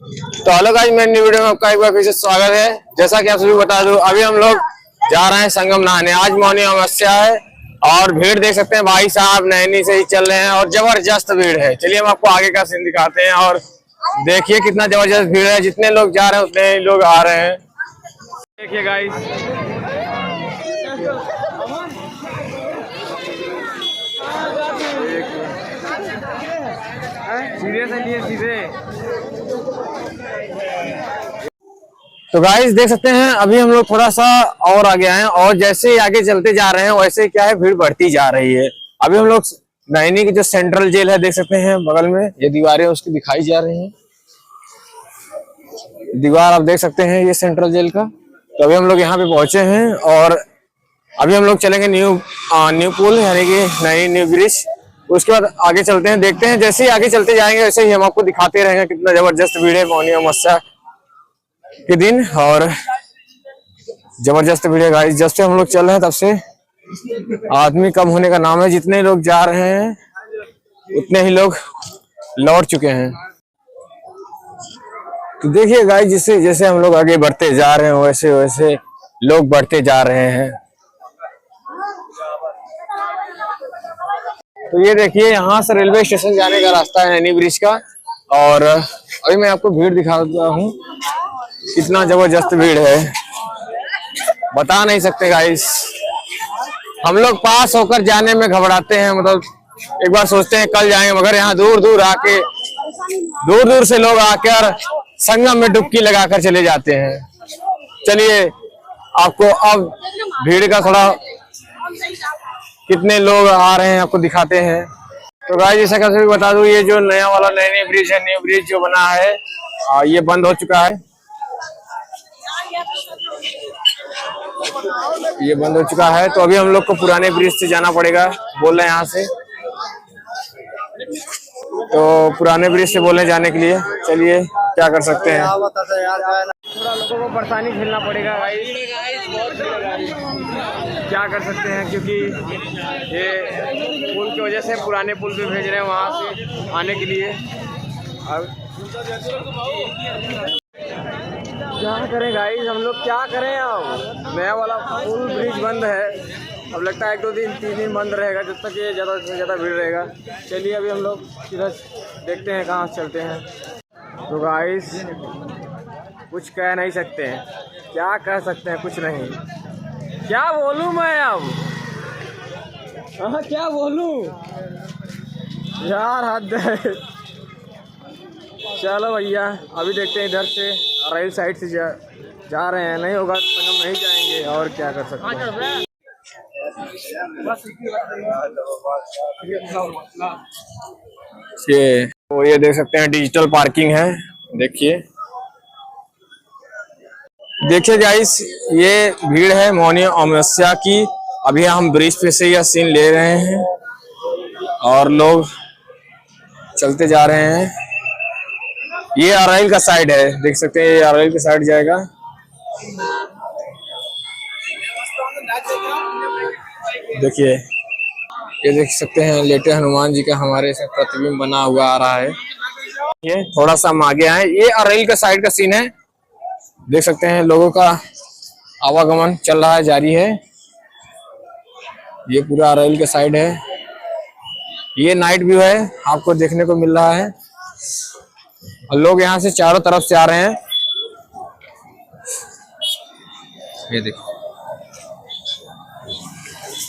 तो hello guys, मेरी new video में आपका एक बार फिर से स्वागत है। जैसा कि आप सभी बता दूं, अभी हम लोग जा रहे हैं संगम नहाने। आज मौनी अमावस्या है और भीड़ देख सकते हैं, भाई साहब नैनी से ही चल रहे हैं और जबरदस्त भीड़ है। चलिए हम आपको आगे का सीन दिखाते हैं और देखिए कितना जबरदस्त भीड़ है। जितने लोग जा रहे हैं उतने ही लोग आ रहे हैं। देखिए गाइस, सीधे तो गाइस देख सकते हैं, अभी हम लोग थोड़ा सा और आगे आए हैं और जैसे ही आगे चलते जा रहे हैं वैसे क्या है, भीड़ बढ़ती जा रही है। अभी हम लोग नैनी की जो सेंट्रल जेल है देख सकते हैं, बगल में ये दीवारें उसकी दिखाई जा रही हैं। दीवार आप देख सकते हैं, ये सेंट्रल जेल का। तो अभी हम लोग यहाँ पे पहुंचे हैं और अभी हम लोग चलेंगे न्यू पुल यानी कि नैनी न्यू ब्रिज। उसके बाद आगे चलते हैं, देखते हैं। जैसे ही आगे चलते जाएंगे वैसे ही हम आपको दिखाते रहेंगे कितना जबरदस्त भीड़ है मौनी अमावस्या के दिन। और जबरदस्त भीड़ है गाइस, जब से हम लोग चल रहे हैं तब से आदमी कम होने का नाम है। जितने लोग जा रहे हैं उतने ही लोग लौट चुके हैं। तो देखिए गाइस, जैसे जैसे हम लोग आगे बढ़ते जा रहे हैं वैसे वैसे लोग बढ़ते जा रहे हैं। तो ये देखिए, यहाँ से रेलवे स्टेशन जाने का रास्ता है नैनी ब्रिज का। और अभी मैं आपको भीड़ दिखाता हूँ, कितना जबरदस्त भीड़ है, बता नहीं सकते गाइस। हम लोग पास होकर जाने में घबराते हैं, मतलब एक बार सोचते हैं कल जाएंगे, मगर यहाँ दूर दूर से लोग आकर संगम में डुबकी लगाकर चले जाते हैं। चलिए आपको अब भीड़ का थोड़ा कितने लोग आ रहे हैं आपको दिखाते हैं। तो गाइस जैसा कि सभी बता दूं, ये जो नया वाला नैनी ब्रिज है, न्यू ब्रिज जो बना है ये बंद हो चुका है। ये बंद हो चुका है, तो अभी हम लोग को पुराने ब्रिज से जाना पड़ेगा, बोल रहे हैं यहाँ से। तो पुराने ब्रिज से बोले जाने के लिए, चलिए क्या कर सकते हैं। थोड़ा लोगों को परेशानी झेलना पड़ेगा गाइस, क्या कर सकते हैं, क्योंकि ये पुल की वजह से पुराने पुल पे भेज रहे हैं वहाँ से आने के लिए। अब क्या करें गाइस, हम लोग क्या करें। अब नया वाला पुल ब्रिज बंद है, अब लगता है 1 2 दिन 3 दिन बंद रहेगा, जब तक ये ज़्यादा से ज़्यादा भीड़ रहेगा। चलिए अभी हम लोग सीधा देखते हैं कहाँ चलते हैं। तो गाइस कुछ कह नहीं सकते हैं, क्या कह सकते हैं, कुछ नहीं। क्या बोलूँ मैं अब, हाँ क्या बोलूँ यार, हद है। चलो भैया, अभी देखते हैं, इधर से रेल साइड से जा रहे हैं। नहीं होगा संगम नहीं जाएंगे, और क्या कर सकते हैं। ये देख सकते हैं, डिजिटल पार्किंग है। देखिए गाइस, ये भीड़ है मौनी अमावस्या की। अभी हम ब्रिज पे से यह सीन ले रहे हैं और लोग चलते जा रहे हैं। ये अराइल का साइड है, देख सकते हैं, ये अराइल के साइड जाएगा। देखिए, ये देख सकते हैं, लेटे हनुमान जी का हमारे से प्रतिबिंब बना हुआ आ रहा है। ये थोड़ा सा हम आगे आए, ये अराइल का साइड का सीन है। देख सकते हैं लोगों का आवागमन चल रहा है, जारी है। ये पूरा अराइल का साइड है। ये नाइट व्यू है, आपको देखने को मिल रहा है। और लोग यहाँ से चारों तरफ से आ रहे हैं। ये देखो,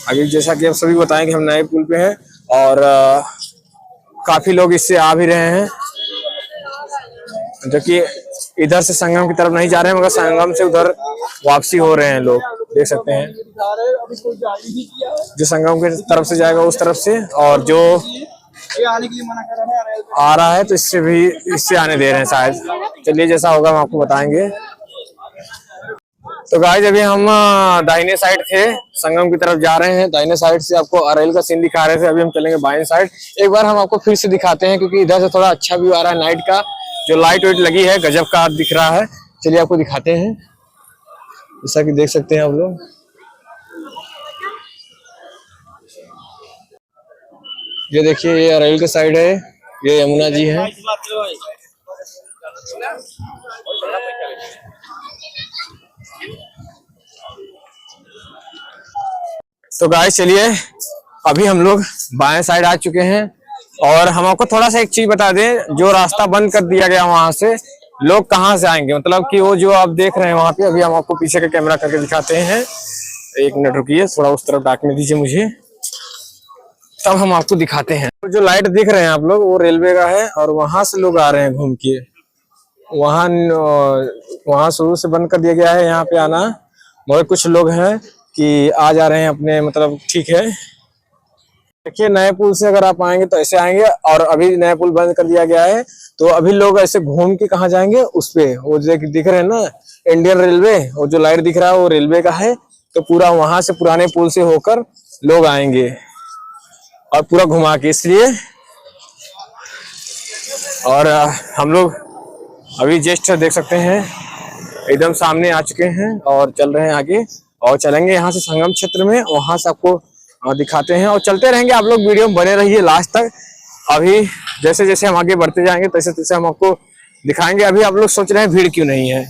अभी जैसा कि आप सभी बताएं कि हम नए पुल पे हैं और काफी लोग इससे आ भी रहे हैं, जो कि इधर से संगम की तरफ नहीं जा रहे हैं, मगर संगम से उधर वापसी हो रहे हैं लोग। देख सकते हैं, जो संगम की तरफ से जाएगा उस तरफ से, और जो आने के लिए मना कर रहा है आ रहा है तो इससे आने दे रहे हैं शायद। चलिए जैसा होगा हम आपको बताएंगे। तो गाइस अभी हम दाहिने साइड थे, संगम की तरफ जा रहे हैं। दाहिने साइड से आपको अराइल का सीन दिखा रहे थे, अभी हम चलेंगे बाएं साइड। एक बार हम आपको फिर से दिखाते हैं, क्योंकि इधर से थोड़ा अच्छा व्यू आ रहा है नाइट का। जो लाइट वाइट लगी है गजब का दिख रहा है। चलिए आपको दिखाते हैं, जैसा कि देख सकते हैं आप लोग। ये देखिए, ये अराइल का साइड है, ये यमुना जी है। तो गाइस चलिए, अभी हम लोग बाएं साइड आ चुके हैं और हम आपको थोड़ा सा एक चीज बता दें, जो रास्ता बंद कर दिया गया वहां से लोग कहाँ से आएंगे, मतलब कि वो जो आप देख रहे हैं वहां पे, अभी हम आपको पीछे का कैमरा करके दिखाते हैं। एक मिनट रुकिए, थोड़ा उस तरफ डाकने दीजिए मुझे, तब हम आपको दिखाते हैं। तो जो लाइट दिख रहे हैं आप लोग, वो रेलवे का है और वहां से लोग आ रहे हैं घूम के। वहां शुरू से बंद कर दिया गया है यहाँ पे आना, मगर कुछ लोग हैं कि आ जा रहे हैं अपने, मतलब ठीक है। देखिए, नए पुल से अगर आप आएंगे तो ऐसे आएंगे, और अभी नया पुल बंद कर दिया गया है तो अभी लोग ऐसे घूम के कहाँ जाएंगे, उस पे वो दिख रहे हैं ना इंडियन रेलवे, वो जो लाइट दिख रहा है वो रेलवे का है। तो पूरा वहां से पुराने पुल से होकर लोग आएंगे और पूरा घुमा के, इसलिए। और हम लोग अभी जस्ट देख सकते हैं एकदम सामने आ चुके हैं और चल रहे हैं आगे, और चलेंगे यहाँ से संगम क्षेत्र में, वहां से आपको दिखाते हैं और चलते रहेंगे। आप लोग वीडियो में बने रहिए लास्ट तक। अभी जैसे जैसे हम आगे बढ़ते जाएंगे तैसे तैसे हम आपको दिखाएंगे। अभी आप लोग सोच रहे हैं भीड़ क्यों नहीं है,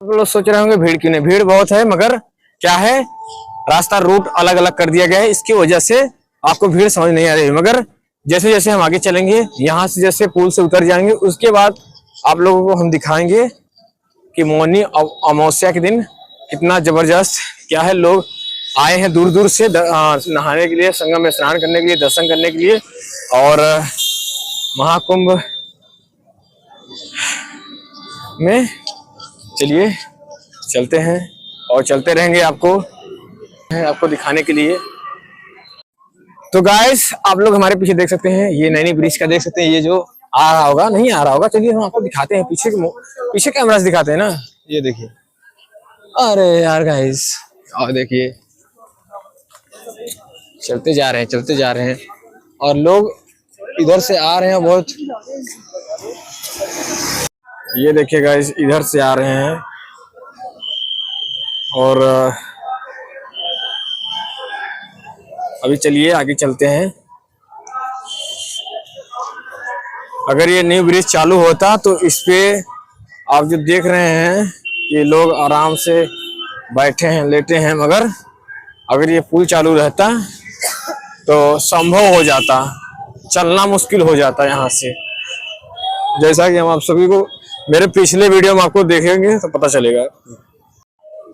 आप लोग सोच रहे होंगे भीड़ क्यों नहीं, भीड़ बहुत है, मगर क्या है, रास्ता रूट अलग अलग कर दिया गया है, इसकी वजह से आपको भीड़ समझ नहीं आ रही। मगर जैसे जैसे हम आगे चलेंगे, यहाँ से जैसे पुल से उतर जाएंगे, उसके बाद आप लोगों को हम दिखाएंगे कि मौनी अमावस्या के दिन कितना जबरदस्त क्या है, लोग आए हैं दूर दूर से नहाने के लिए, संगम में स्नान करने के लिए, दर्शन करने के लिए, और महाकुंभ में। चलिए चलते हैं और चलते रहेंगे आपको दिखाने के लिए। तो गाइस, आप लोग हमारे पीछे देख सकते हैं, ये नैनी ब्रिज का देख सकते हैं, ये जो आ रहा होगा, नहीं आ रहा होगा, चलिए हम आपको दिखाते हैं, पीछे कैमरा से दिखाते हैं ना। ये देखिए, अरे यार गाइस, और देखिए चलते जा रहे हैं और लोग इधर से आ रहे हैं बहुत। ये देखिए गाइस, इधर से आ रहे हैं और अभी चलिए आगे चलते हैं। अगर ये न्यू ब्रिज चालू होता तो इस पे आप जो देख रहे हैं ये लोग आराम से बैठे हैं, लेटे हैं, मगर अगर ये पुल चालू रहता तो संभव हो जाता, चलना मुश्किल हो जाता यहाँ से। जैसा कि हम आप सभी को मेरे पिछले वीडियो में आपको देखेंगे तो पता चलेगा।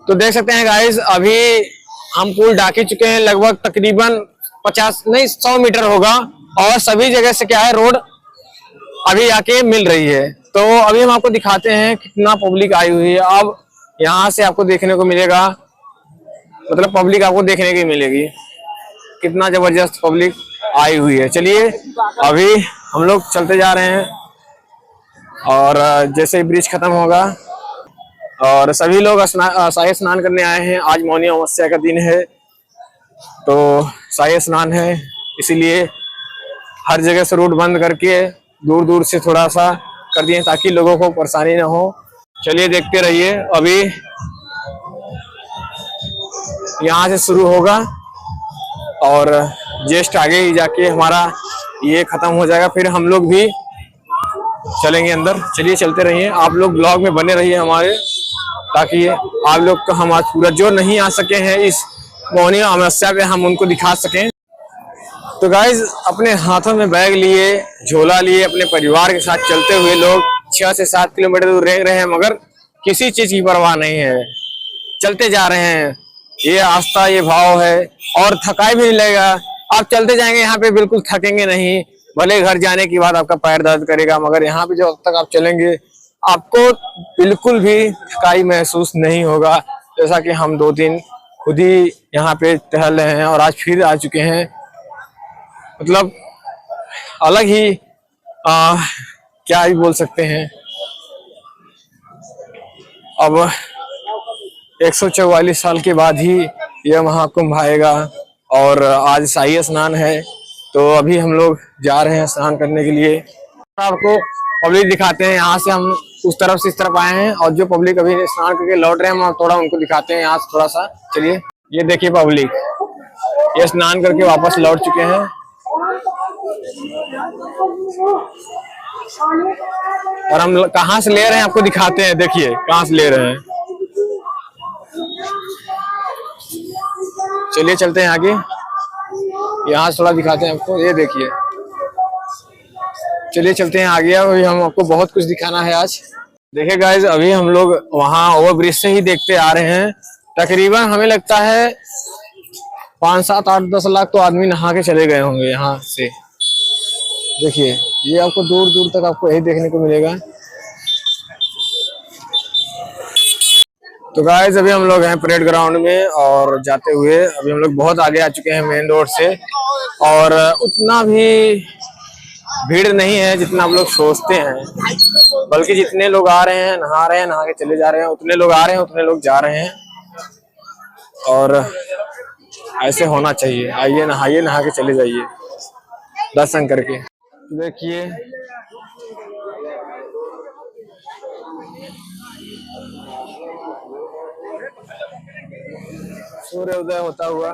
तो देख सकते हैं गाइस, अभी हम पुल ढाके चुके हैं, लगभग तकरीबन 100 मीटर होगा, और सभी जगह से क्या है, रोड अभी आके मिल रही है। तो अभी हम आपको दिखाते हैं कितना पब्लिक आई हुई है। अब यहाँ से आपको देखने को मिलेगा, मतलब पब्लिक आपको देखने की मिलेगी, कितना जबरदस्त पब्लिक आई हुई है। चलिए अभी हम लोग चलते जा रहे हैं, और जैसे ब्रिज खत्म होगा और सभी लोग शाही स्नान करने आए हैं। आज मौनी अमावस्या का दिन है, तो शाही स्नान है, इसीलिए हर जगह से रूट बंद करके दूर दूर से थोड़ा सा कर दिए ताकि लोगों को परेशानी ना हो। चलिए देखते रहिए, अभी यहाँ से शुरू होगा और जस्ट आगे ही जाके हमारा ये खत्म हो जाएगा, फिर हम लोग भी चलेंगे अंदर। चलिए चलते रहिए, आप लोग ब्लॉग में बने रहिए हमारे, ताकि आप लोग को हम आज पूरा जो नहीं आ सके हैं इस मौनी अमावस्या पे हम उनको दिखा सकें। तो गाइज, अपने हाथों में बैग लिए, झोला लिए, अपने परिवार के साथ चलते हुए लोग 6 से 7 किलोमीटर दूर रह रहे हैं, मगर किसी चीज की परवाह नहीं है, चलते जा रहे हैं। ये आस्था, ये भाव है, और थकाई भी नहीं लगेगा। आप चलते जाएंगे, यहाँ पे बिल्कुल थकेंगे नहीं। भले घर जाने के बाद आपका पैर दर्द करेगा, मगर यहाँ पे जब तक आप चलेंगे आपको बिल्कुल भी थकाई महसूस नहीं होगा। जैसा कि हम 2 दिन खुद ही यहाँ पे टहल रहे हैं और आज फिर आ चुके हैं, मतलब अलग ही क्या ही बोल सकते हैं। अब 144 साल के बाद ही यह महाकुंभ आएगा, और आज शाही स्नान है, तो अभी हम लोग जा रहे हैं स्नान करने के लिए। आपको पब्लिक दिखाते हैं, यहाँ से हम उस तरफ से इस तरफ आए हैं, और जो पब्लिक अभी स्नान करके लौट रहे हैं हम थोड़ा उनको दिखाते हैं यहाँ से थोड़ा सा। चलिए, ये देखिए पब्लिक, ये स्नान करके वापस लौट चुके हैं। और हम कहाँ से ले रहे हैं आपको दिखाते हैं। देखिए कहाँ से ले रहे हैं। चलिए चलते हैं आगे, यहाँ से थोड़ा दिखाते हैं आपको। ये देखिए, चलिए चलते हैं आगे। अभी हम आपको बहुत कुछ दिखाना है आज। देखिए गाइस, अभी हम लोग वहाँ ओवर ब्रिज से ही देखते आ रहे हैं। तकरीबन हमें लगता है 5, 7, 8, 10 लाख तो आदमी नहा के चले गए होंगे यहाँ से। देखिए ये आपको दूर दूर तक आपको यही देखने को मिलेगा। तो गाइस अभी हम लोग हैं परेड ग्राउंड में, और जाते हुए अभी हम लोग बहुत आगे आ चुके हैं मेन रोड से। और उतना भी भीड़ नहीं है जितना आप लोग सोचते हैं, बल्कि जितने लोग आ रहे हैं, नहा के चले जा रहे हैं, उतने लोग आ रहे हैं उतने लोग जा रहे हैं। और ऐसे होना चाहिए। आइए नहाइए, नहा के चले जाइए दर्शन करके। देखिए सूर्य उदय होता हुआ।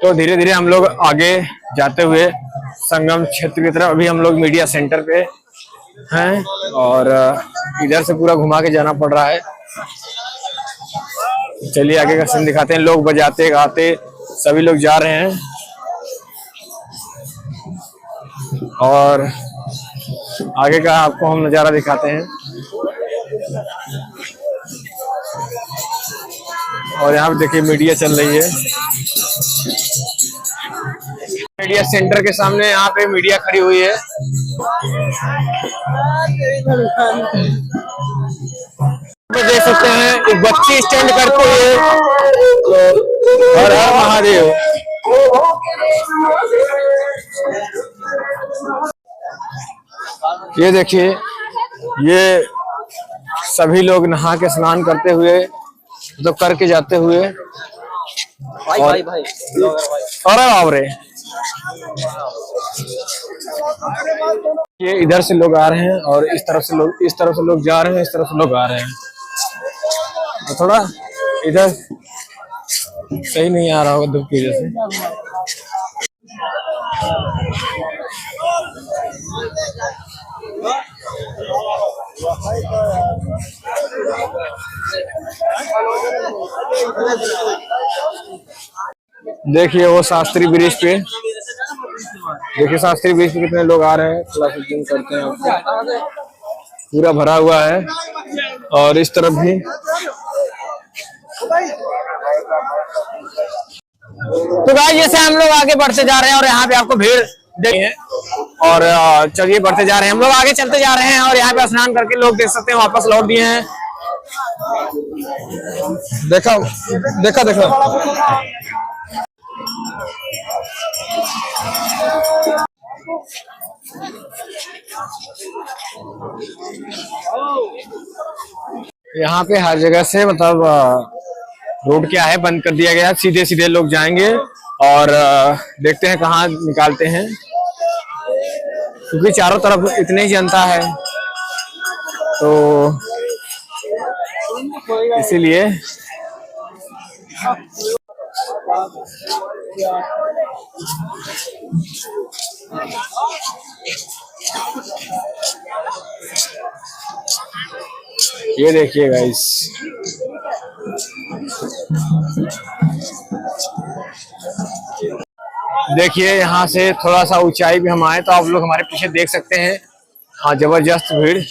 तो धीरे धीरे हम लोग आगे जाते हुए संगम क्षेत्र की तरफ। अभी हम लोग मीडिया सेंटर पे हैं, और इधर से पूरा घुमा के जाना पड़ रहा है। चलिए आगे का सीन दिखाते हैं। लोग बजाते गाते सभी लोग जा रहे हैं, और आगे का आपको हम नजारा दिखाते हैं। और यहाँ पे देखिए मीडिया चल रही है। मीडिया सेंटर के सामने यहाँ पे मीडिया खड़ी हुई है। तो देख सकते हैं एक बच्ची स्टैंड करते हुए, हर हर महादेव। ये देखिए, ये सभी लोग नहा के स्नान करते हुए, तो करके जाते हुए। भाई भाई अरे बाप रे, ये इधर से लोग आ रहे हैं, और इस तरफ से लोग जा रहे हैं, इस तरफ से लोग आ रहे हैं। तो थोड़ा इधर सही नहीं आ रहा होगा धूप की वजह से। देखिए वो शास्त्री ब्रिज पे, देखिए शास्त्री ब्रिज पे कितने लोग आ रहे हैं। थोड़ा सा जूम करते हैं आपको, पूरा भरा हुआ है। और इस तरफ भी। तो गाइस जैसे हम लोग आगे बढ़ते जा रहे हैं, और यहाँ पे आपको भीड़ देखिए। और चलिए बढ़ते जा रहे हैं, हम लोग आगे चलते जा रहे हैं, और यहाँ पे स्नान करके लोग देख सकते हैं वापस लौट दिए हैं। देखा देखा देखा। यहाँ पे हर जगह से मतलब रोड क्या है बंद कर दिया गया। सीधे सीधे लोग जाएंगे, और देखते हैं कहाँ निकालते हैं, क्योंकि चारों तरफ इतनी ही जनता है, तो इसीलिए। ये देखिए गाइस, देखिए यहाँ से थोड़ा सा ऊंचाई भी हम आए तो आप लोग हमारे पीछे देख सकते हैं। हाँ जबरदस्त भीड़।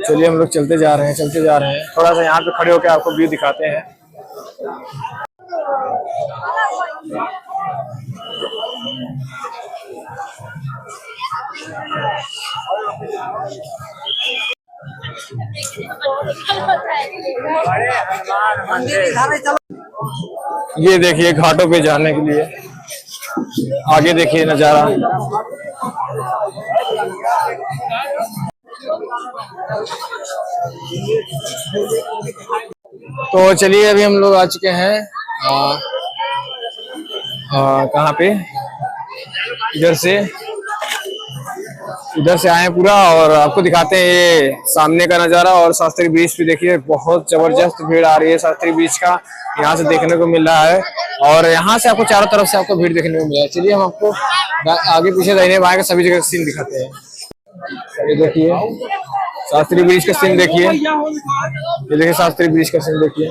चलिए हम लोग चलते जा रहे हैं। थोड़ा सा यहाँ पे खड़े होकर आपको व्यू दिखाते हैं। ये देखिए घाटों पे जाने के लिए, आगे देखिए नजारा। तो चलिए अभी हम लोग आ चुके हैं कहाँ पे, इधर से इधर से आए हैं पूरा और आपको दिखाते हैं ये सामने का नजारा। और शास्त्री ब्रिज भी देखिए, बहुत जबरदस्त भीड़ आ रही है शास्त्री ब्रिज का, यहाँ से देखने को मिल रहा है। और यहाँ से आपको चारों तरफ से आपको भीड़ देखने को मिल रहा है। चलिए हम आपको आगे पीछे दाहिने बाएं का सभी जगह सीन दिखाते हैं। ये देखिए शास्त्री ब्रिज का सीन देखिए, ये देखिए शास्त्री ब्रिज का सीन देखिए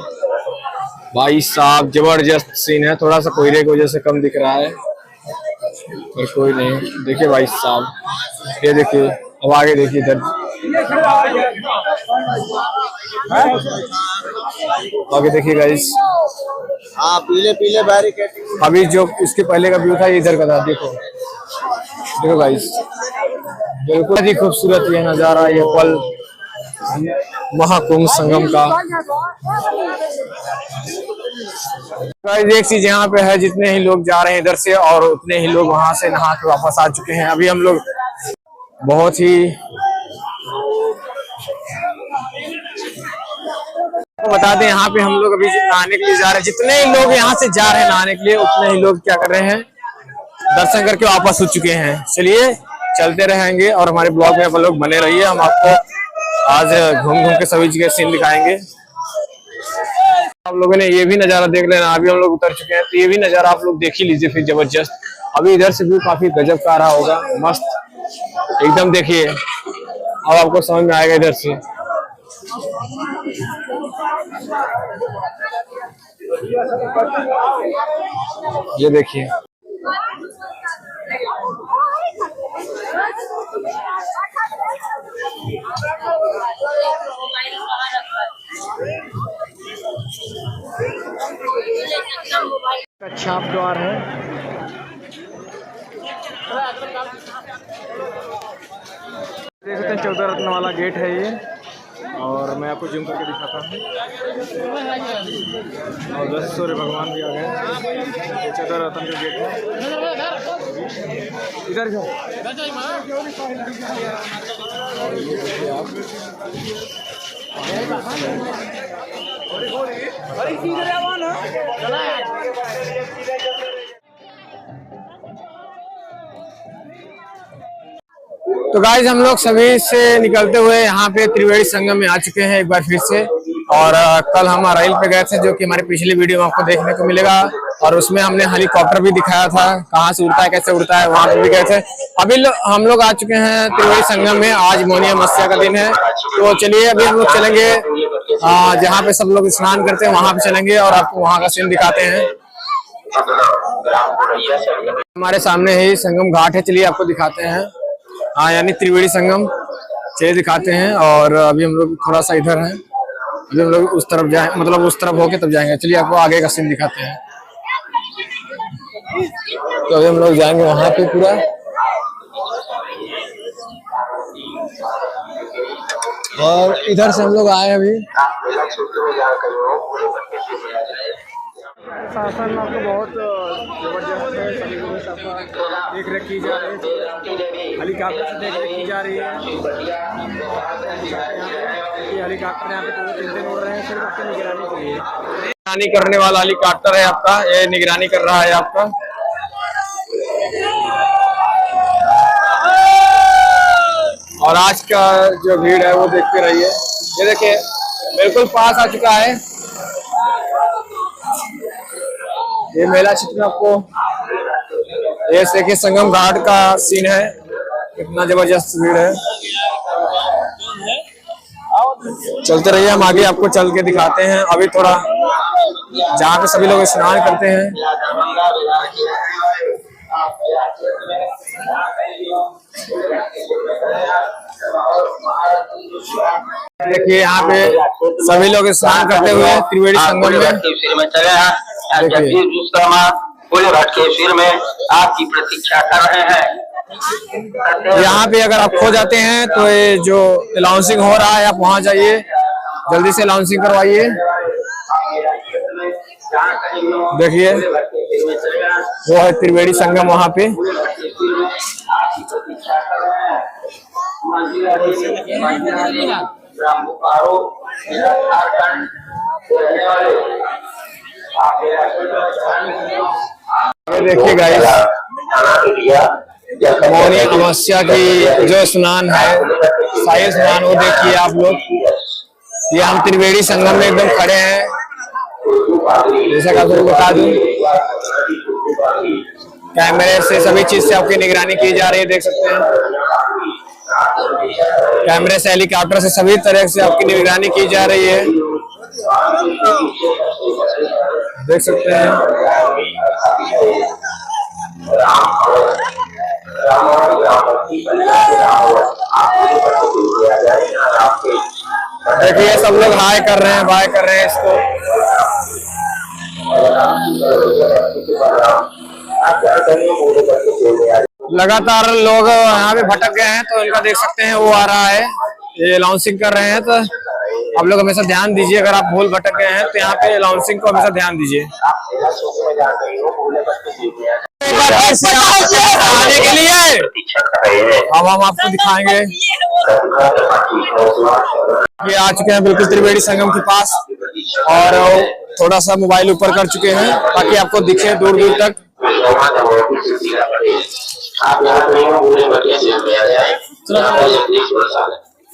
भाई साहब, जबरदस्त सीन है। थोड़ा सा कोहरे की वजह से कम दिख रहा है पर कोई नहीं। देखिए भाई साहब, ये देखिए, अब आगे देखिए इधर, आगे देखिए गाइस। हाँ, पीले पीले बैरिकेडिंग। अभी जो इसके पहले का व्यू था इधर का था, देखो देखो गाइस, बिल्कुल ही खूबसूरत ये नजारा, ये पल महाकुंभ संगम का। गाइस एक चीज यहाँ पे है, जितने ही लोग जा रहे हैं इधर से और उतने ही लोग वहां से नहा के वापस आ चुके हैं। अभी हम लोग बहुत ही बता दें, यहाँ पे हम लोग अभी नहाने के लिए जा रहे हैं। जितने ही लोग यहाँ से जा रहे हैं नहाने के लिए, उतने ही लोग क्या कर रहे हैं, दर्शन करके वापस हो चुके हैं। चलिए चलते रहेंगे और हमारे ब्लॉग में आप लोग बने रहिए। हम आपको आज घूम घूम के सभी जगह सीन दिखाएंगे। आप लोगों ने ये भी नजारा देख लेना। अभी हम लोग उतर चुके हैं तो ये भी नजारा आप लोग देख ही लीजिए फिर, जबरदस्त। अभी इधर से भी काफी गजब का आ रहा होगा, मस्त एकदम। देखिए अब आपको समझ में आएगा इधर से। ये देखिए छाप द्वार है। देख सकते हैं 14 रत्न वाला गेट है ये, और मैं आपको जूम करके दिखाता हूँ। और 10 सूर्य भगवान भी आ गए। 14 रत्न का गेट है इधर का। तो गाइज हम लोग सभी से निकलते हुए यहाँ पे त्रिवेणी संगम में आ चुके हैं एक बार फिर से। और कल हम रेल पे गए थे, जो कि हमारी पिछली वीडियो में आपको देखने को मिलेगा। और उसमें हमने हेलीकॉप्टर भी दिखाया था, कहाँ से उड़ता है कैसे उड़ता है, वहां पे भी गए थे। अभी हम लोग आ चुके हैं त्रिवेणी संगम में। आज मौनी अमावस्या का दिन है, तो चलिए अभी हम लोग चलेंगे जहाँ पे सब लोग स्नान करते हैं वहां पे चलेंगे और आपको वहां का सीन दिखाते हैं। हमारे सामने ही संगम घाट है, चलिए आपको दिखाते हैं। हाँ, यानी त्रिवेणी संगम, चलिए दिखाते हैं। और अभी हम लोग थोड़ा सा इधर हैं, अभी हम लोग उस तरफ जाए, मतलब उस तरफ होके तब जाएंगे। चलिए आपको आगे का सीन दिखाते हैं। तो अभी हम लोग जाएंगे वहां पे पूरा। और इधर से हम लोग आए अभी। शासन आपको बहुत जबरदस्त है, सभी लोगों से आपका देख रेख की जा रही है, हेलीकॉप्टर से देख रेख की जा रही है। हेलीकॉप्टर यहाँ पे 2-3 दिन उड़ रहे हैं सिर्फ आपकी निगरानी के लिए। निगरानी करने वाला हेलीकॉप्टर है आपका, ये निगरानी कर रहा है आपका। और आज का जो भीड़ है वो देखते रहिए। ये देखिए बिल्कुल पास आ चुका है ये मेला क्षेत्र में। आपको ये देखिए संगम घाट का सीन है, कितना जबरदस्त भीड़ है। चलते रहिए, हम आगे आपको चल के दिखाते हैं। अभी थोड़ा जहाँ पे सभी लोग स्नान करते हैं, देखिए यहाँ पे सभी लोग स्नान करते हुए त्रिवेणी संगम में चले हैं। शिविर में आपकी प्रतीक्षा कर रहे हैं। यहाँ पे अगर आप खो जाते हैं तो ये जो अनाउंसिंग हो रहा है, आप वहाँ जाइए, जल्दी से अनाउंसिंग करवाइए। देखिए वो है त्रिवेणी संगम वहाँ पे। देखिए गाइस, मौनी अमावस्या की जो स्नान है, शाही स्नान, वो देखिए आप लोग। ये हम त्रिवेणी संगम में एकदम खड़े हैं, जैसा कि आपको बता दूं, कैमरे से सभी चीज से आपकी निगरानी की जा रही है, देख सकते हैं। कैमरे से, हेलीकॉप्टर से, सभी तरह से आपकी निगरानी की जा रही है, देख सकते हैं। देखिए सब लोग हाय कर रहे हैं, बाय कर रहे हैं इसको। लगातार लोग यहाँ पे भटक गए हैं, तो इनका देख सकते हैं वो आ रहा है, ये अनाउंसिंग कर रहे हैं। तो आप लोग हमेशा ध्यान दीजिए, अगर आप भूल भटक गए हैं तो यहाँ पे अनाउंसिंग को हमेशा ध्यान दीजिए। आने के लिए अब हम आपको दिखाएंगे, ये आ चुके हैं बिल्कुल त्रिवेणी संगम के पास, और थोड़ा सा मोबाइल ऊपर कर चुके हैं ताकि आपको दिखे दूर दूर तक।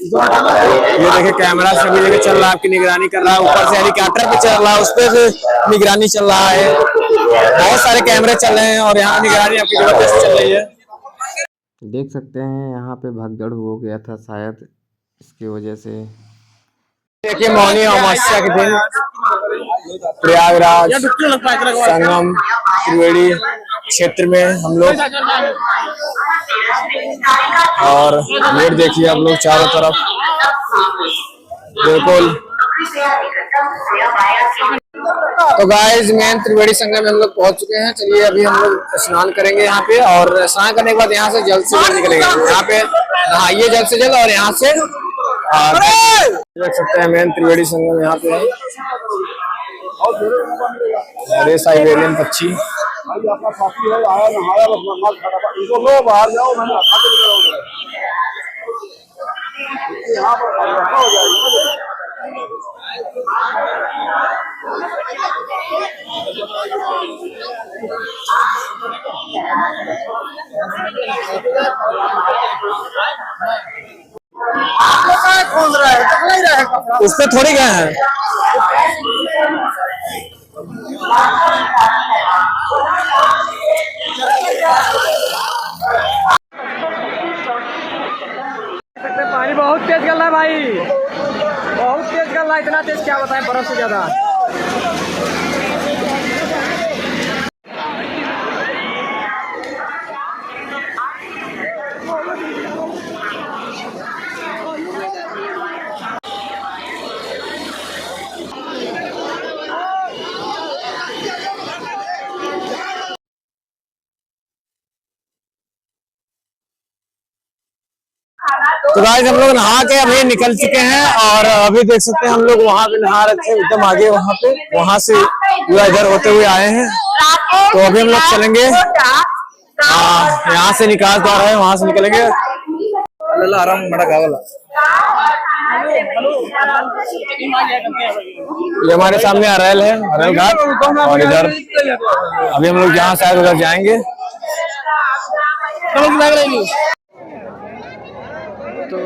ये देखिए कैमरा सभी जगह चल रहा है, आपकी निगरानी कर रहा है, ऊपर से हेलीकॉप्टर पे चल रहा है, उस पर से निगरानी चल रहा है, बहुत सारे कैमरे चल रहे हैं और यहाँ निगरानी आपकी जबरदस्त चल रही है। देख सकते हैं यहाँ पे भगदड़ हो गया था शायद, इसकी वजह से। देखिए मौनी अमावस्या के दिन प्रयागराज संगम त्रिवेणी क्षेत्र में हम लोग, और ये देखिए आप लोग चारों तरफ बिल्कुल। तो गाइस मेन त्रिवेणी संगम में हम लोग पहुंच चुके हैं। चलिए अभी हम लोग स्नान करेंगे यहाँ पे, और स्नान करने के बाद यहाँ से जल्द से जल्द निकलेंगे। यहाँ पे नहाइए जल्द से जल्द, और यहाँ से देख सकते हैं मेन त्रिवेणी संगम यहाँ पे है। अरे साइबेरियन पक्षी, आपका साथी है, आया नहाया, बस नमाज खड़ा, इनको लो बाहर जाओ, मैंने यहाँ पर हो जाएगा। उस पे थोड़ी गए हैं। पानी बहुत तेज गल रहा है भाई, बहुत तेज गल रहा है, इतना तेज क्या बताएं, बर्फ से ज्यादा। तो गाइस हम लोग नहा के अभी निकल चुके हैं, और अभी देख सकते हैं हम लोग वहां पे नहा रहे थे एकदम आगे, वहां पे, वहां से पूरा इधर होते हुए आए हैं। तो अभी हम लोग चलेंगे, यहाँ से निकाल पा रहे हैं, वहां से निकलेंगे। ये हमारे सामने अरैल है, अरैल घाट, और इधर अभी हम लोग जहाँ शायद उधर जाएंगे। तो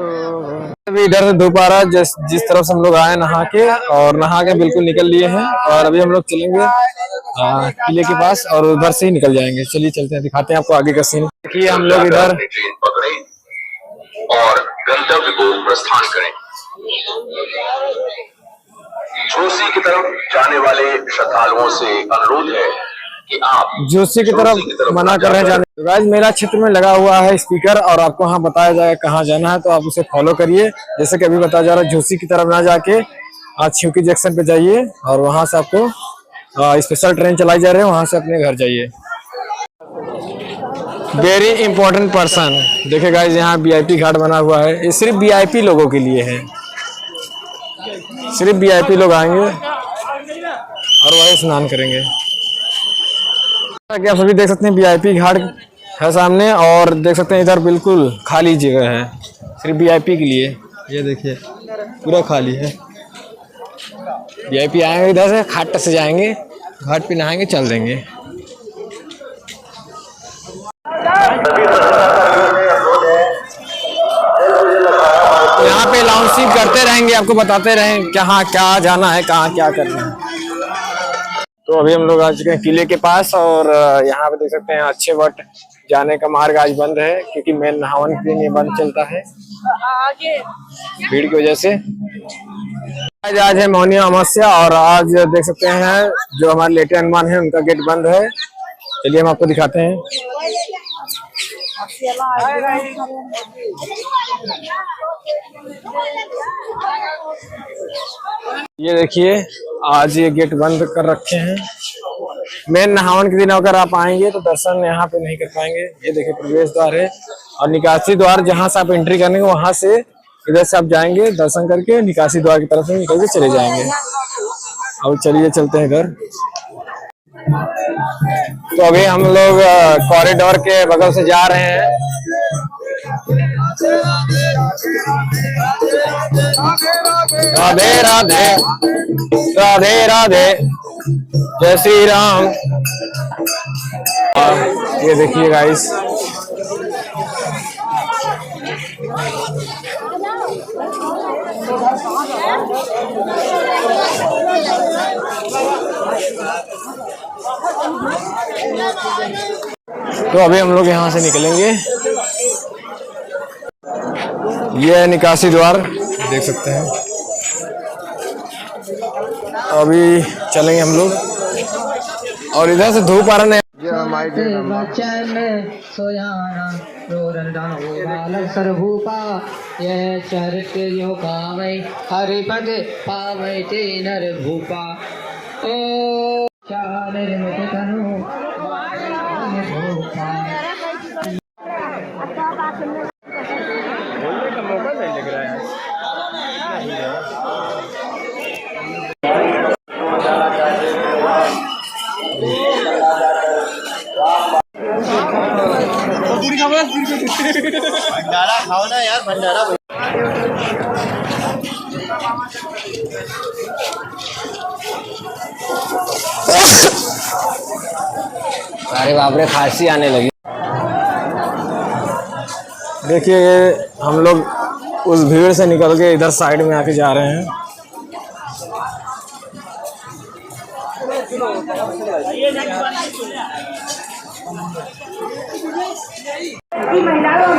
अभी इधर से दोबारा जिस तरफ से हम लोग आए नहा के, और नहा के बिल्कुल निकल लिए हैं, और अभी हम लोग चलेंगे किले के पास, और उधर से ही निकल जाएंगे। चलिए चलते हैं, दिखाते हैं आपको आगे का सीन। देखिए हम लोग इधर और गंतव्य को प्रस्थान करें। जोशी की तरफ जाने वाले श्रद्धालुओं से अनुरोध है कि आप जोशी की तरफ मना कर रहे हैं जाने। तो गाइस मेरा क्षेत्र में लगा हुआ है स्पीकर, और आपको वहाँ बताया जाएगा कहाँ जाना है, तो आप उसे फॉलो करिए। जैसे कि अभी बताया जा रहा है, जोशी की तरफ ना जाके आज छिवकी जंक्शन पे जाइए, और वहां से आपको स्पेशल ट्रेन चलाई जा रही है, वहां से अपने घर जाइए। वेरी इंपॉर्टेंट पर्सन, देखिए गाइस यहाँ वीआईपी घाट बना हुआ है, ये सिर्फ वीआईपी लोगों के लिए है, सिर्फ वीआईपी लोग आएंगे और वही स्नान करेंगे। आप सभी देख सकते हैं वीआईपी घाट है सामने, और देख सकते हैं इधर बिल्कुल खाली जगह है सिर्फ वीआईपी के लिए। ये देखिए पूरा खाली है, वीआईपी आएंगे इधर से, घाट से जाएंगे, घाट पे नहाएंगे, चल देंगे। अनाउंसिंग करते रहेंगे, आपको बताते रहें कहाँ क्या जाना है, कहाँ क्या करना है। तो अभी हम लोग आ चुके हैं किले के पास और यहाँ पे देख सकते हैं अच्छे वट जाने का मार्ग आज बंद है क्योंकि मेन नहावन के दिन ये बंद चलता है भीड़ की वजह से। आज है मौनी अमावस्या और आज देख सकते हैं जो हमारे लेटे हनुमान है उनका गेट बंद है। चलिए हम आपको दिखाते हैं। ये देखिए आज ये गेट बंद कर रखे हैं। मेन नहावन के दिन अगर आप आएंगे तो दर्शन यहाँ पे नहीं कर पाएंगे। ये देखिए प्रवेश द्वार है और निकासी द्वार जहाँ से आप एंट्री करेंगे वहां से इधर से आप जाएंगे, दर्शन करके निकासी द्वार की तरफ से निकल के चले जाएंगे। अब चलिए चलते हैं घर। तो अभी हम लोग कॉरिडोर के बगल से जा रहे हैं। राधे राधे राधे राधे जय श्री राम। ये देखिए गाइस तो अभी हम लोग यहाँ से निकलेंगे। ये है निकासी द्वार, देख सकते हैं। अभी चलेंगे हम लोग और इधर से धूप आ रहा है। हरिपद पावै ते नर भूपा ओ बोलने का मौका नहीं लग रहा है। भंडारा खाओ ना यार, भंडारा। अरे बाप रे खांसी आने लगी। देखिए हम लोग उस भीड़ से निकल के इधर साइड में आके जा रहे हैं।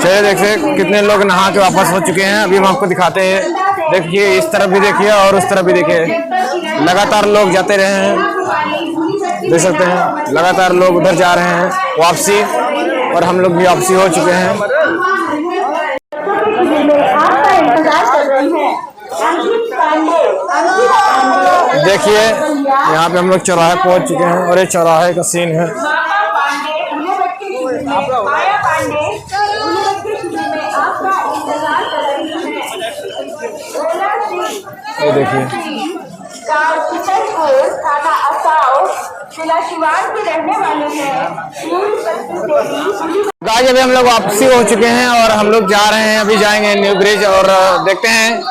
चलिए देखिए कितने लोग नहा के वापस हो चुके हैं। अभी हम आपको दिखाते हैं। देखिए इस तरफ भी देखिए और उस तरफ भी देखिए, लगातार लोग जाते रहे हैं। देख सकते हैं लगातार लोग उधर जा रहे हैं वापसी और हम लोग भी वापसी हो चुके हैं। देखिए यहाँ पे हम लोग चौराहे पहुंच चुके हैं और ये चौराहे का सीन है। ये देखिए गाइस अभी हम लोग वापसी हो चुके हैं और हम लोग जा रहे हैं। अभी जाएंगे न्यू ब्रिज और देखते हैं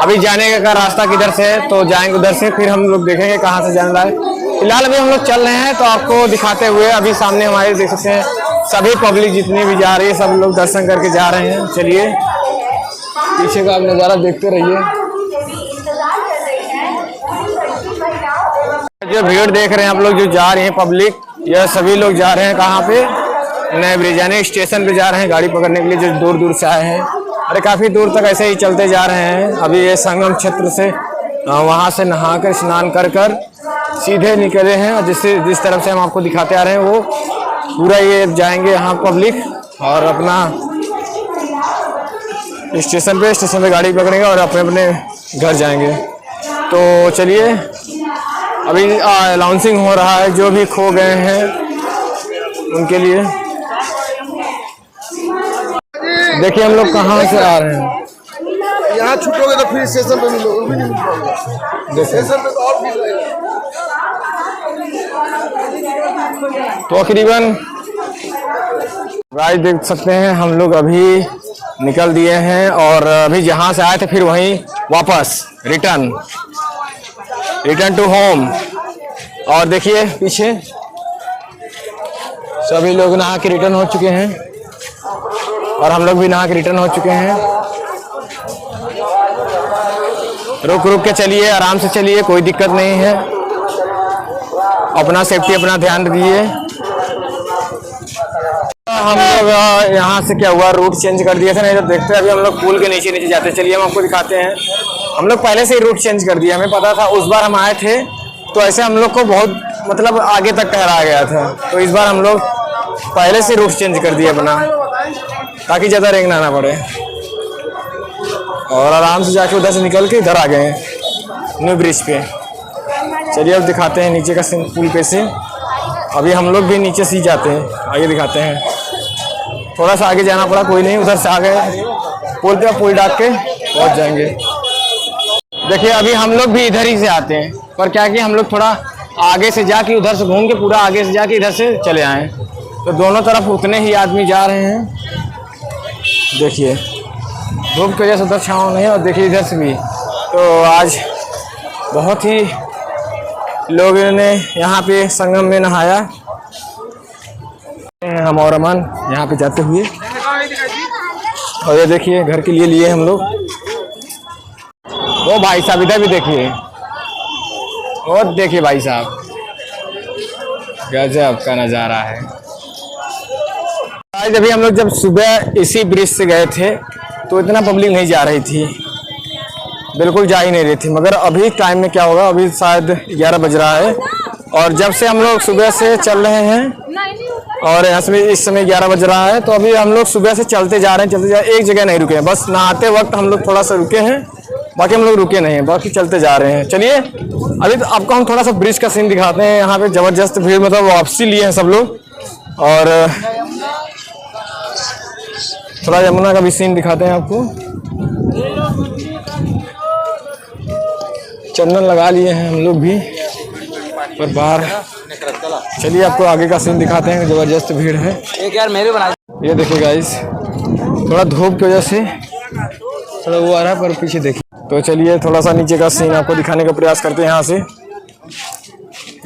अभी जाने का रास्ता किधर से है, तो जाएंगे उधर से, फिर हम लोग देखेंगे कहाँ से जाना है। फिलहाल अभी हम लोग चल रहे हैं तो आपको दिखाते हुए अभी सामने हमारे देख सकते हैं सभी पब्लिक जितनी भी जा रही है सब लोग दर्शन करके जा रहे हैं। चलिए पीछे का आप नज़ारा देखते रहिए। जो भीड़ देख रहे हैं आप लोग जो जा रहे हैं पब्लिक, यह सभी लोग जा रहे हैं कहाँ पे, नए ब्रिज यानी स्टेशन पे जा रहे हैं गाड़ी पकड़ने के लिए, जो दूर दूर से आए हैं। अरे काफी दूर तक ऐसे ही चलते जा रहे हैं। अभी ये संगम क्षेत्र से वहां से नहाकर स्नान कर कर सीधे निकले हैं। जिस तरफ से हम आपको दिखाते आ रहे हैं वो पूरा ये जाएंगे यहाँ पब्लिक और अपना स्टेशन पे गाड़ी पकड़ेंगे और अपने अपने घर जाएंगे। तो चलिए अभी अनाउंसिंग हो रहा है जो भी खो गए हैं उनके लिए। देखिए हम लोग कहाँ से आ रहे हैं। यहाँ छूटोगे तो फिर स्टेशन पे मिलोगे, नहीं मिल पाएगा। स्टेशन पे तो और भीड़ रहेगा। तो तकरीबन गाइस देख सकते हैं हम लोग अभी निकल दिए हैं और अभी जहाँ से आए थे फिर वहीं वापस रिटर्न टू होम। और देखिए पीछे सभी लोग नहा के रिटर्न हो चुके हैं और हम लोग भी नहा के रिटर्न हो चुके हैं। रुक रुक के चलिए, आराम से चलिए, कोई दिक्कत नहीं है। अपना सेफ्टी अपना ध्यान रखिए। हम लोग यहाँ से क्या हुआ, रूट चेंज कर दिया था, नहीं तो देखते अभी हम लोग पुल के नीचे नीचे जाते। चलिए हम आपको दिखाते हैं। हम लोग पहले से ही रूट चेंज कर दिया, हमें पता था। उस बार हम आए थे तो ऐसे हम लोग को बहुत मतलब आगे तक ठहरा गया था, तो इस बार हम लोग पहले से रूट चेंज कर दिया अपना, ताकि ज़्यादा रेंगना ना पड़े। और आराम से जाके उधर से निकल के इधर आ गए हैं न्यू ब्रिज पे। चलिए अब दिखाते हैं नीचे का पुल पे से। अभी हम लोग भी नीचे से ही जाते हैं, आगे दिखाते हैं। थोड़ा सा आगे जाना पड़ा, कोई नहीं, उधर से आ गए पुल पे, पुल डाक के पहुंच जाएंगे। देखिए अभी हम लोग भी इधर ही से आते हैं, पर क्या कि हम लोग थोड़ा आगे से जाके उधर से घूम के पूरा आगे से जाके इधर से चले आए, तो दोनों तरफ उतने ही आदमी जा रहे हैं। देखिए धूप की वजह से उधर छाँव नहीं है, और देखिए इधर से भी। तो आज बहुत ही लोगों ने यहाँ पे संगम में नहाया। हम और अमन यहाँ पे जाते हुए, और ये देखिए घर के लिए लिए हम लोग। वो भाई साहब इधर भी देखिए, और देखिए भाई साहब गजब का नज़ारा है। आज अभी हम लोग जब सुबह इसी ब्रिज से गए थे तो इतना पब्लिक नहीं जा रही थी, बिल्कुल जा ही नहीं रही थी। मगर अभी टाइम में क्या होगा, अभी शायद 11 बज रहा है, और जब से हम लोग सुबह से चल रहे हैं और यहाँ से इस समय 11 बज रहा है, तो अभी हम लोग सुबह से चलते जा रहे हैं, चलते जा रहे हैं, एक जगह नहीं रुके हैं। बस नहाते वक्त हम लोग थोड़ा सा रुके हैं, बाकी हम लोग रुके नहीं हैं, बाकी चलते जा रहे हैं। चलिए अभी तो आपको हम थोड़ा सा ब्रिज का सीन दिखाते हैं। यहाँ पे ज़बरदस्त भीड़, मतलब वापसी लिए हैं सब लोग, और थोड़ा यमुना का भी सीन दिखाते हैं आपको। चंदन लगा लिए हैं हम लोग भी, पर बाहर। चलिए आपको आगे का सीन दिखाते हैं, जबरदस्त भीड़ है। एक यार मेरे बना, ये देखिए गाइस, थोड़ा धूप की वजह से थोड़ा वो आ रहा है, पर पीछे देखिए। तो चलिए थोड़ा सा नीचे का सीन आपको दिखाने का प्रयास करते हैं। यहाँ से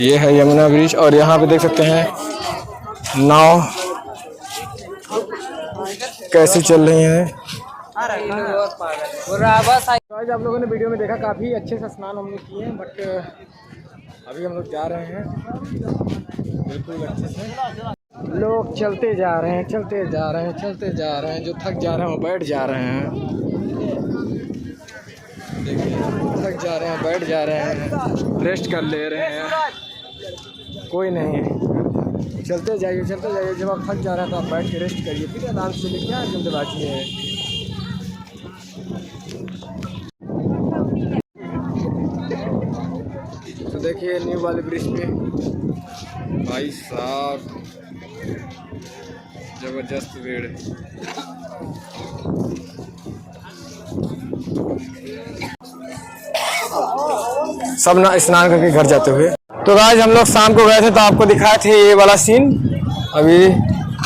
ये है यमुना ब्रिज, और यहाँ पे देख सकते हैं नाव कैसे चल रही है। आप लोगों ने वीडियो में देखा, काफ़ी अच्छे से स्नान हम लोग किए हैं, बट अभी हम लोग जा रहे हैं बिल्कुल अच्छे से। लोग चलते जा रहे हैं, चलते जा रहे हैं, चलते जा रहे हैं। जो थक जा रहे हैं वो बैठ जा रहे हैं। देखिए थक जा रहे हैं, बैठ जा रहे हैं, रेस्ट कर ले रहे हैं। कोई नहीं, चलते जाइए, चलते जाइए। जब आप थक जा रहे हैं तो आप बैठ के रेस्ट करिए, फिर आराम से। लेकिन क्या जल्दबाजी है। तो देखिए न्यू वाले ब्रिज पे भाई साहब जबरदस्त भीड़। सब ना स्नान करके घर जाते हुए। तो आज हम लोग शाम को गए थे, तो आपको दिखाए थे ये वाला सीन। अभी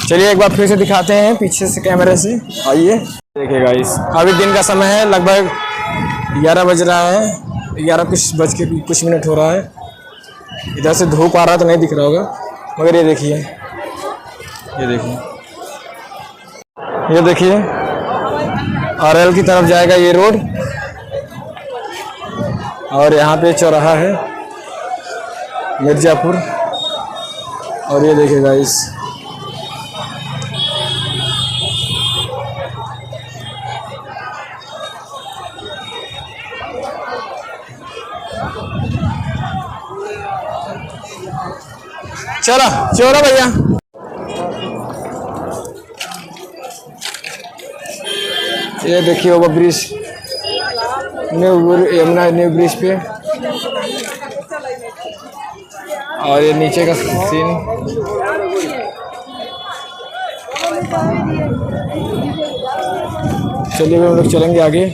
चलिए एक बार फिर से दिखाते हैं पीछे से कैमरे से। आइए देखिए गाइस, अभी दिन का समय है, लगभग 11 बज रहा है, 11 कुछ मिनट हो रहा है। इधर से धूप आ रहा है तो नहीं दिख रहा होगा, मगर ये देखिए, ये देखिए, ये देखिए RL की तरफ जाएगा ये रोड, और यहाँ पे चौराहा है मिर्ज़ापुर। और ये देखिए गाइस, चलो चोरा भैया। ये देखिए over bridge, Yamuna new bridge पे, और ये नीचे का सीन। चलिए हम लोग चलेंगे आगे,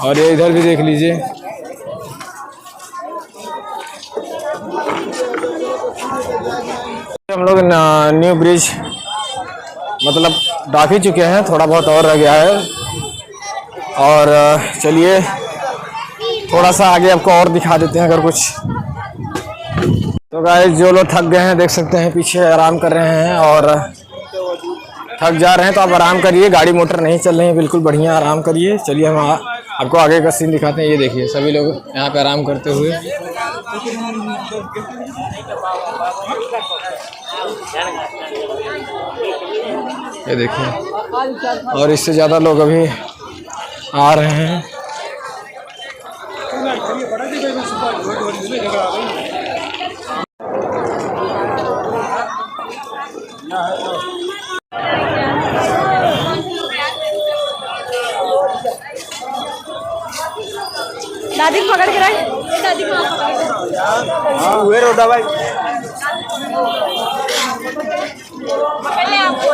और ये इधर भी देख लीजिए। हम लोग न्यू ब्रिज मतलब डाक ही चुके हैं, थोड़ा बहुत और रह गया है। और चलिए थोड़ा सा आगे आपको और दिखा देते हैं अगर कुछ। तो गाइस जो लोग थक गए हैं देख सकते हैं पीछे आराम कर रहे हैं, और थक जा रहे हैं तो आप आराम करिए, गाड़ी मोटर नहीं चल रही है, बिल्कुल बढ़िया आराम करिए। चलिए हम आपको आगे का सीन दिखाते हैं। ये देखिए सभी लोग यहाँ पे आराम करते हुए। ये देखिए, और इससे ज़्यादा लोग अभी आ रहे हैं। दादी को पकड़ के रख, दादी को पकड़ ले आपको।